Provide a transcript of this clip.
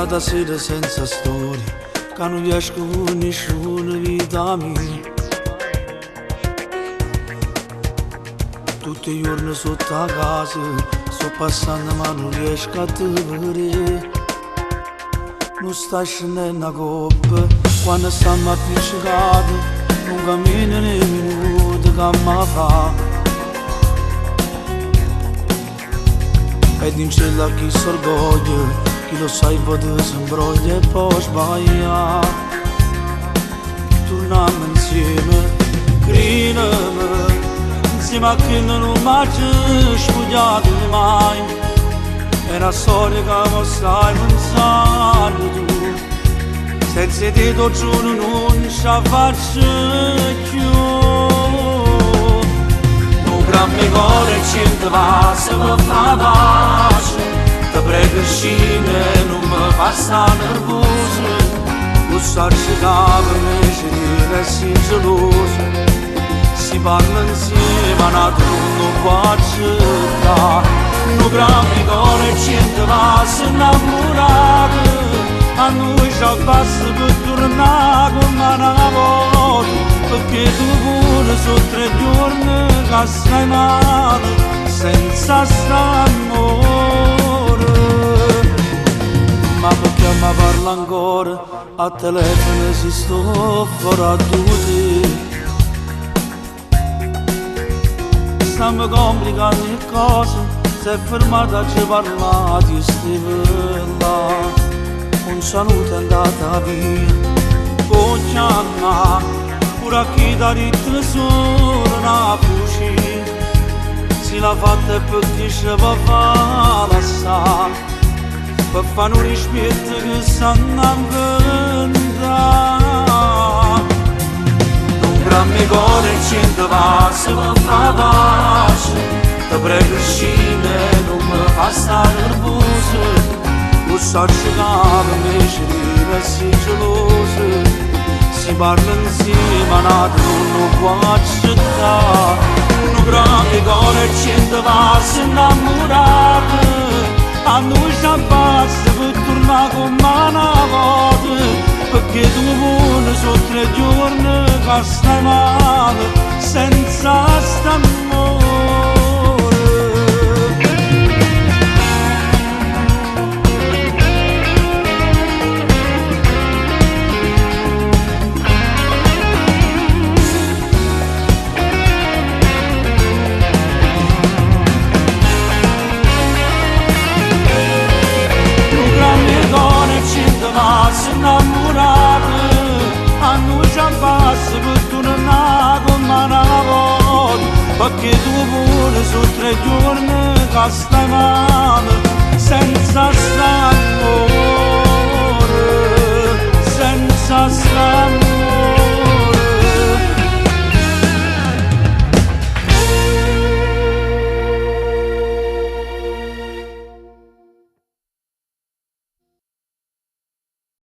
da sera senza storia, che non riesco con nessuna vita mia. Tutti i giorni sotto a casa, sto passando ma non riesco a te vedere. Non sta scendendo una coppa, quando stiamo appiccicati, non cammina nei minuti che mi fa. Ed in cielo a chi s'orgoglia, chi lo sa vede si imbroglia e poi sbaglia. Torniamo insieme, gridami, insieme a chi non mi ci sfogliato mai. È una storia che mi stai pensando tu, senza te tu giuro non ci faccio più. Mi cuore e ci va se mi fa pace, ti prego scime, non mi fa stare nervoso, lo sarci da per me ci viene e si geloso, si parla insieme ma tu non puoi accettare, non mi cuore e ci va se innamorate, a noi già basta per tornare come una volta. Perché tu pure sono 3 giorni che stai male senza st'amore. Ma perché mi parla ancora a telefono se sto fuori a tutti. Stiamo complicando le cose, si è fermata a ci parlare di Stevella. Un saluto è andata via, con chiama. Pure chi da ritmo solo una fucina, si la fatta e per chi ci va fa lasciare, per fare un rispetto che stanno a inventare. Un gran cuore e 100 passi per fare pace, ti prego scime, non mi fa stare nervoso, lo so che per me ci vive e si geloso. Si parla insieme ma tu non puoi accettare, un grande cuore e 100 passi innamorati, a noi già basta per tornare come una volta, perché tu pure sono 3 giorni che stai male senza st'amore. Si innamorate, a noi già basta per tornare come una volta, perché tu pure sono 3 giorni che stai male senza st'amore, senza st'amore.